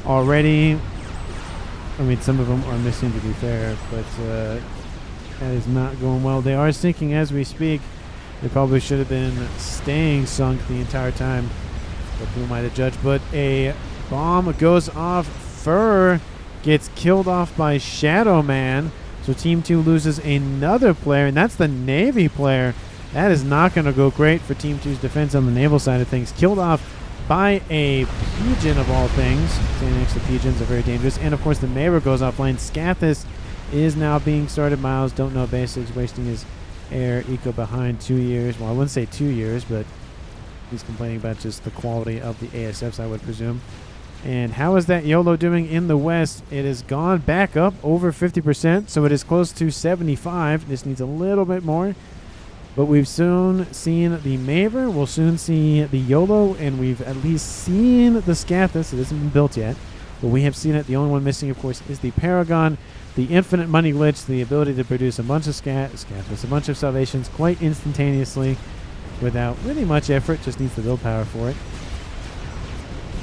already. I mean, some of them are missing, to be fair, but that is not going well. They are sinking as we speak. They probably should have been staying sunk the entire time, but who am I to judge? But a bomb goes off. Fur gets killed off by Shadow Man. So Team 2 loses another player, and that's the Navy player. That is not going to go great for Team 2's defense on the naval side of things. Killed off by a Pigeon of all things. Standing next to Pigeons are very dangerous. And of course the Maver goes offline. Scathis is now being started. Miles, don't know basics, wasting his air eco behind 2 years. Well, I wouldn't say 2 years, but he's complaining about just the quality of the ASFs, I would presume. And how is that YOLO doing in the west? It has gone back up over 50%, so it is close to 75. This needs a little bit more. But we've soon seen the Maver, we'll soon see the YOLO, and we've at least seen the Scathis. It hasn't been built yet, but we have seen it. The only one missing, of course, is the Paragon. The infinite money glitch, the ability to produce a bunch of Scathis, a bunch of Salvations quite instantaneously without really much effort, just needs the willpower for it.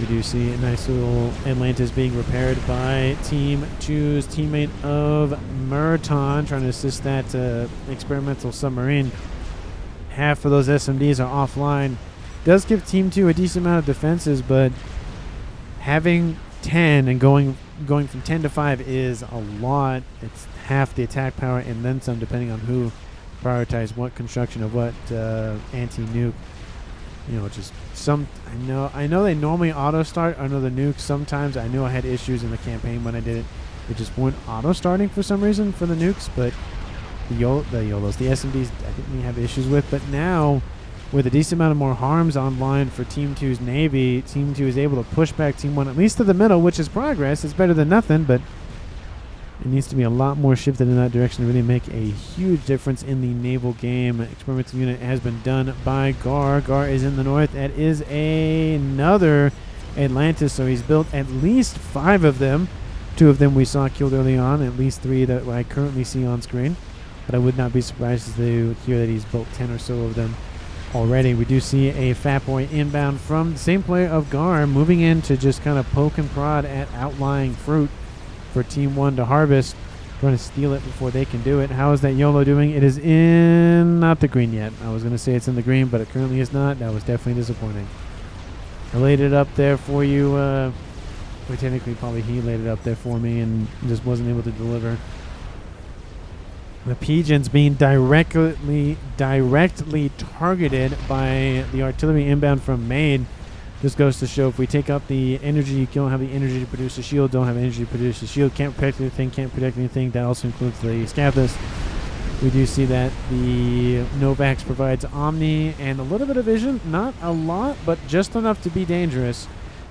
We do see a nice little Atlantis being repaired by Team 2's teammate of Murton, trying to assist that experimental submarine. Half of those SMDs are offline. Does give Team 2 a decent amount of defenses, but having 10 and going from 10 to 5 is a lot. It's half the attack power and then some, depending on who prioritizes what construction of what anti-nuke. You know, just some. I know they normally auto start under the nukes. Sometimes I knew I had issues in the campaign when I did it. They just weren't auto starting for some reason for the nukes, but the YOLOs, the SMDs, I didn't have issues with. But now, with a decent amount of more harms online for Team 2's Navy, Team 2 is able to push back Team 1 at least to the middle, which is progress. It's better than nothing, but it needs to be a lot more shifted in that direction to really make a huge difference in the naval game. Experimental unit has been done by Gar. Gar is in the north. That is another Atlantis, so he's built at least 5 of them. 2 of them we saw killed early on, at least 3 that I currently see on screen. But I would not be surprised to hear that he's built 10 or so of them already. We do see a Fat Boy inbound from the same player of Gar, moving in to just kind of poke and prod at outlying fruit for Team 1 to harvest, trying to steal it before they can do it. How is that YOLO doing? It is in not the green yet. I was going to say it's in the green, but it currently is not. That was definitely disappointing. I laid it up there for you. Well, technically, probably he laid it up there for me and just wasn't able to deliver. The Pigeons being directly targeted by the artillery inbound from Maine. This goes to show if we take out the energy, you don't have the energy to produce a shield, don't have energy to produce a shield, can't protect anything. That also includes the Scathis. We do see that the Novax provides Omni and a little bit of vision. Not a lot, but just enough to be dangerous.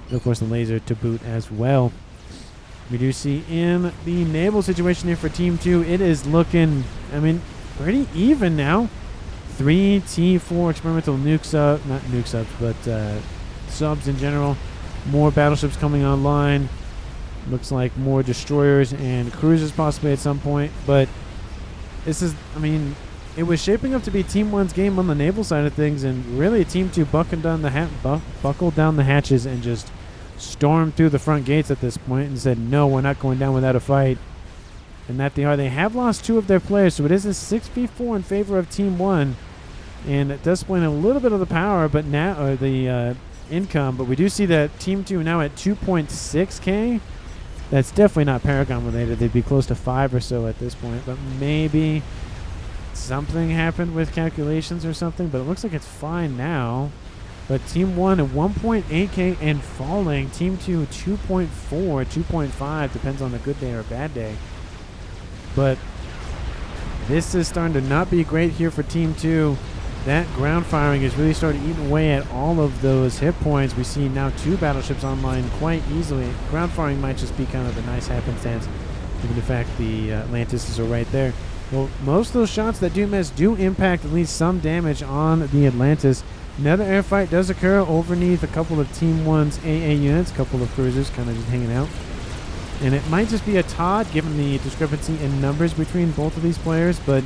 And of course, the laser to boot as well. We do see in the naval situation here for Team 2, it is looking, I mean, pretty even now. 3 T4 experimental nuke subs, not nuke subs, but subs in general. More battleships coming online. Looks like more destroyers and cruisers possibly at some point. But this is, I mean, it was shaping up to be Team 1's game on the naval side of things, and really Team 2 buckled down the hatches and just stormed through the front gates at this point and said, no, we're not going down without a fight. And that they are. They have lost 2 of their players, so it is a 6v4 in favor of Team 1. And it does explain a little bit of the power, but now, or the income, but we do see that Team 2 now at 2.6k. That's definitely not Paragon related. They'd be close to 5 or so at this point, but maybe something happened with calculations or something, but it looks like it's fine now. But Team 1 at 1.8k and falling. Team 2 2.4, 2.5, depends on a good day or a bad day. But this is starting to not be great here for Team 2. That ground firing has really started eating away at all of those hit points. We see now 2 battleships online quite easily. Ground firing might just be kind of a nice happenstance, given the fact the Atlantis are right there. Well, most of those shots that do miss do impact at least some damage on the Atlantis. Another airfight does occur overneath a couple of Team 1's AA units, a couple of cruisers kind of just hanging out. And it might just be a Todd, given the discrepancy in numbers between both of these players, but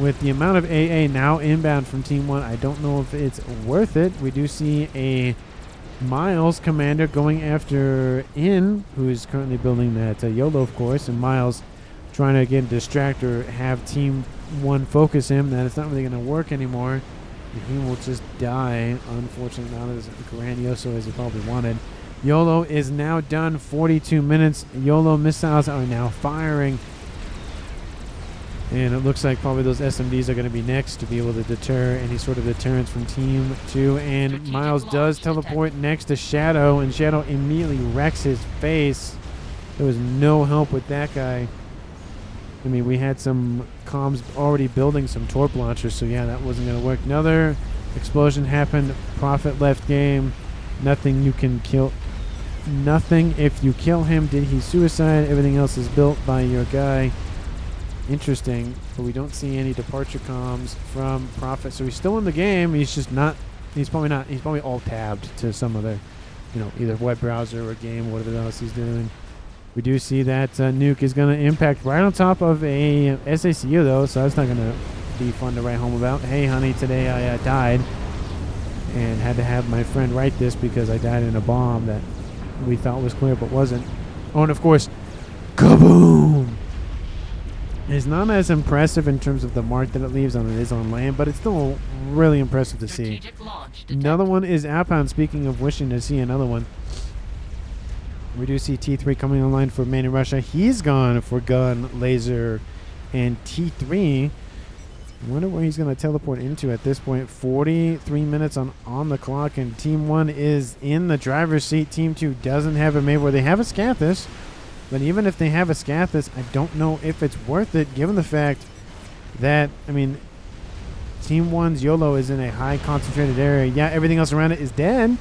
with the amount of AA now inbound from Team 1, I don't know if it's worth it. We do see a Miles commander going after In, who is currently building that YOLO, of course, and Miles trying to, again, distract or have Team 1 focus him. That it's not really going to work anymore. He will just die, unfortunately, not as grandioso as he probably wanted. YOLO is now done, 42 minutes. YOLO missiles are now firing. And it looks like probably those SMDs are going to be next to be able to deter any sort of deterrence from Team 2. And Miles does teleport next to Shadow, and Shadow immediately wrecks his face. There was no help with that guy. I mean, we had some comms already building some torp launchers, so yeah, that wasn't going to work. Another explosion happened. Prophet left game. Nothing you can kill. Nothing if you kill him. Did he suicide? Everything else is built by your guy. Interesting, but we don't see any departure comms from Prophet, so he's still in the game. He's just not. He's probably all tabbed to some other, either web browser or game, whatever else he's doing. We do see that Nuke is going to impact right on top of a SACU, though, so that's not going to be fun to write home about. Hey, honey, today I died and had to have my friend write this because I died in a bomb that we thought was clear but wasn't. Oh, and of course, kaboom! It's not as impressive in terms of the mark that it leaves on it is on land, but it's still really impressive to see. Another one is outbound, speaking of wishing to see another one. We do see T3 coming online for Main in Russia. He's gone for gun, laser, and T3. I wonder where he's going to teleport into at this point. 43 minutes on the clock, and Team 1 is in the driver's seat. Team 2 doesn't have a Mayweather. They have a Scathis, but even if they have a Scathis, I don't know if it's worth it, given the fact that, Team 1's YOLO is in a high concentrated area. Yeah, everything else around it is dead,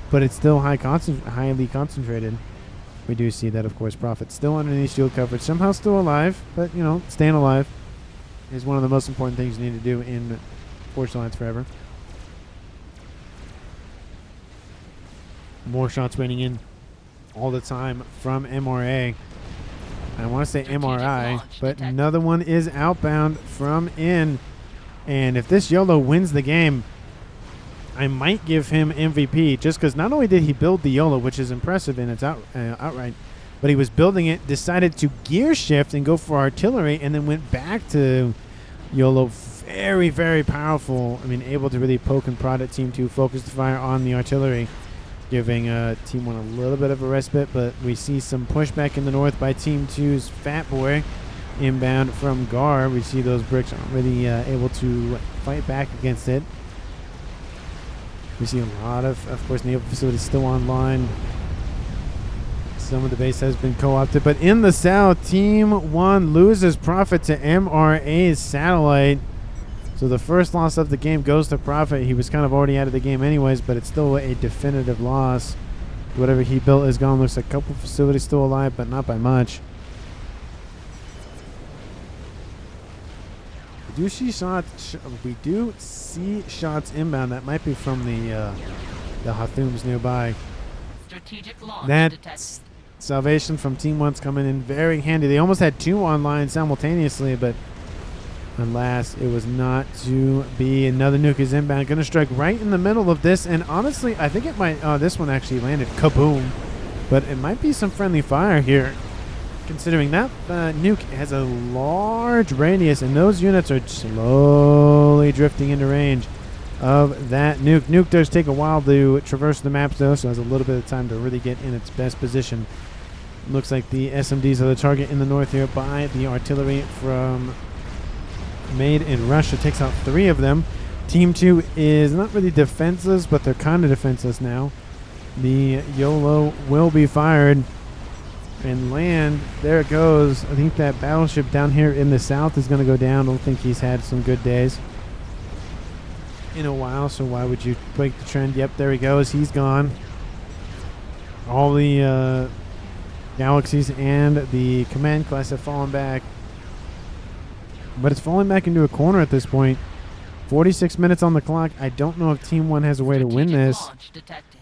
but it's still highly concentrated. We do see that, of course, Prophet still underneath shield coverage, somehow still alive, but, staying alive is one of the most important things you need to do in Forged Alliance Forever. More shots raining in all the time from MRA. I want to say MRI, but another one is outbound from In. And if this YOLO wins the game, I might give him MVP, just because not only did he build the YOLO, which is impressive in its outright, but he was building it, decided to gear shift and go for artillery, and then went back to YOLO. Very, very powerful. Able to really poke and prod at Team 2, focus the fire on the artillery, giving Team 1 a little bit of a respite, but we see some pushback in the north by Team 2's Fat Boy inbound from Gar. We see those bricks aren't really able to fight back against it. We see a lot of course, naval facilities still online. Some of the base has been co-opted, but in the south, Team 1 loses Prophet to MRA's satellite. So the first loss of the game goes to Prophet. He was kind of already out of the game anyways, but it's still a definitive loss. Whatever he built is gone. Looks like a couple facilities still alive, but not by much. We do see shots inbound. That might be from the Hathums nearby. That salvation from Team 1's coming in very handy. They almost had 2 online simultaneously, but alas, it was not to be. Another nuke is inbound. Going to strike right in the middle of this, and honestly, I think it might. This one actually landed kaboom, but it might be some friendly fire here, considering that nuke has a large radius, and those units are slowly drifting into range of that nuke. Nuke does take a while to traverse the maps, though, so has a little bit of time to really get in its best position. Looks like the SMDs are the target in the north here by the artillery from Made in Russia. Takes out 3 of them. Team 2 is not really defenseless, but they're kind of defenseless now. The YOLO will be fired and land. There it goes. I think that battleship down here in the south is going to go down. Don't think he's had some good days in a while, so why would you break the trend? Yep, there he goes. He's gone. All the Galaxies and the command class have fallen back, but it's falling back into a corner at this point. 46 minutes on the clock. I don't know if Team 1 has a way to win this.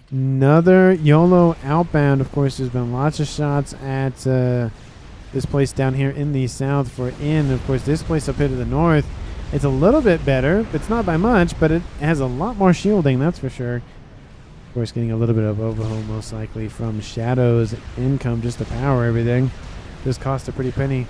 Another YOLO outbound. Of course, there's been lots of shots at this place down here in the south for in. Of course, this place up here to the north, it's a little bit better. It's not by much, but it has a lot more shielding, that's for sure. Of course, getting a little bit of overhaul most likely from Shadow's income just to power everything. This cost a pretty penny.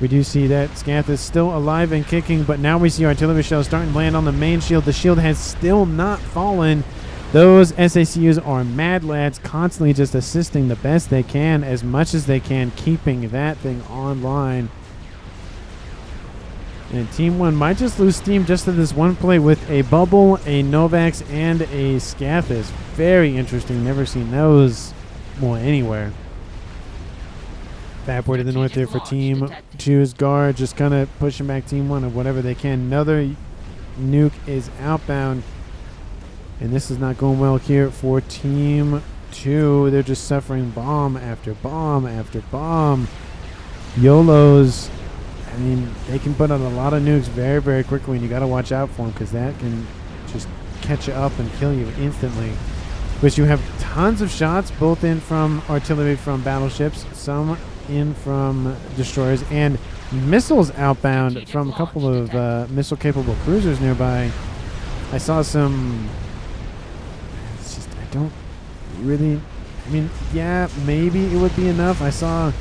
We do see that Scath is still alive and kicking, but now we see artillery shells starting to land on the main shield. The shield has still not fallen. Those SACUs are mad lads, constantly just assisting the best they can, as much as they can, keeping that thing online. And Team 1 might just lose steam just to this one play with a bubble, a Novax, and a Scathis. Very interesting. Never seen those anywhere. Fab to the north there for Team 2's guard, just kind of pushing back Team 1 of whatever they can. Another nuke is outbound, and this is not going well here for Team 2. They're just suffering bomb after bomb after bomb. YOLOs, I mean, they can put on a lot of nukes very, very quickly, and you got to watch out for them because that can just catch you up and kill you instantly. But you have tons of shots, both in from artillery from battleships, some in from destroyers, and missiles outbound from a couple of missile-capable cruisers nearby. I saw some... It's just, I don't really... I mean, yeah, maybe it would be enough. I saw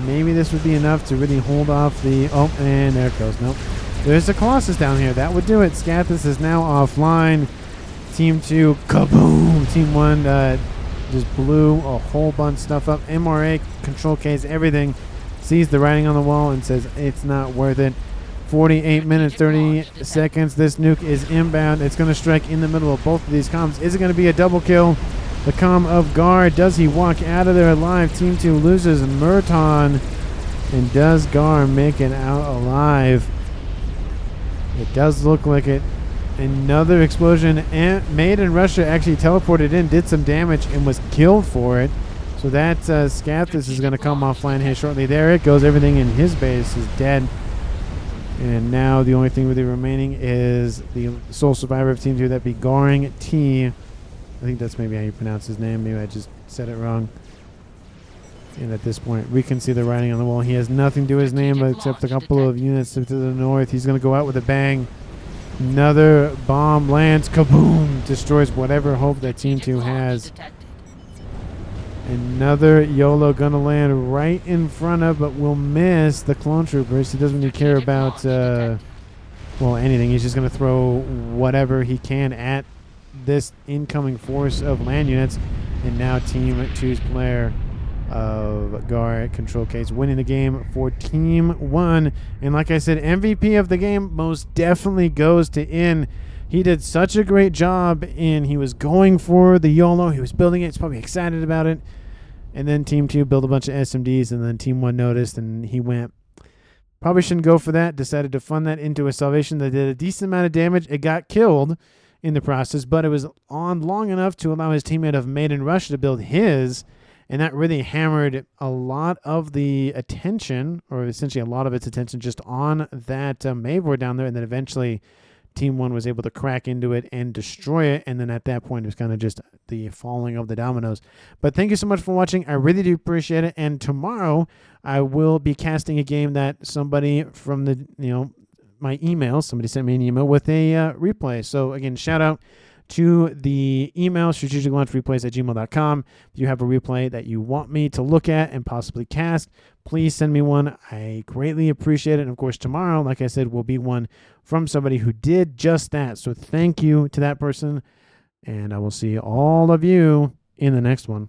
maybe this would be enough to really hold off the... Oh, and there it goes. Nope. There's a Colossus down here. That would do it. Scathis is now offline. Team 2, kaboom! Team 1 just blew a whole bunch of stuff up. MRA, control case, everything. Sees the writing on the wall and says it's not worth it. 48 minutes, 30 seconds. This nuke is inbound. It's going to strike in the middle of both of these comms. Is it going to be a double kill? The comm of Gar. Does he walk out of there alive? Team 2 loses Murton. And does Gar make it out alive? It does look like it. Another explosion. And Made in Russia actually teleported in, did some damage, and was killed for it. So that Scathis is going to come offline here shortly. There it goes. Everything in his base is dead. And now the only thing really remaining is the sole survivor of Team 2. That'd be Goring T. I think that's maybe how you pronounce his name. Maybe I just said it wrong. And at this point, we can see the writing on the wall. He has nothing to his name except a couple of units to the north. He's going to go out with a bang. Another bomb lands. Kaboom! Destroys whatever hope that Team 2 has. Another YOLO going to land right in front of, but will miss the clone troopers. He doesn't really care about, anything. He's just going to throw whatever he can at this incoming force of land units. And now Team 2's player of Gar control case winning the game for Team 1. And like I said, MVP of the game most definitely goes to In. He did such a great job in. He was going for the YOLO. He was building it. He's probably excited about it. And then Team 2 built a bunch of SMDs, and then Team 1 noticed, and he went, probably shouldn't go for that, decided to fund that into a salvation that did a decent amount of damage. It got killed in the process, but it was on long enough to allow his teammate of Made in Russia to build his, And that really hammered a lot of the attention, or essentially a lot of its attention, just on that Mavor down there. And then eventually Team 1 was able to crack into it and destroy it. And then at that point, it was kind of just the falling of the dominoes. But thank you so much for watching. I really do appreciate it. And tomorrow, I will be casting a game that somebody from the, my email, somebody sent me an email with a replay. So again, shout out to the email, strategiclaunchreplays@gmail.com. If you have a replay that you want me to look at and possibly cast, please send me one. I greatly appreciate it. And of course, tomorrow, like I said, will be one from somebody who did just that. So thank you to that person. And I will see all of you in the next one.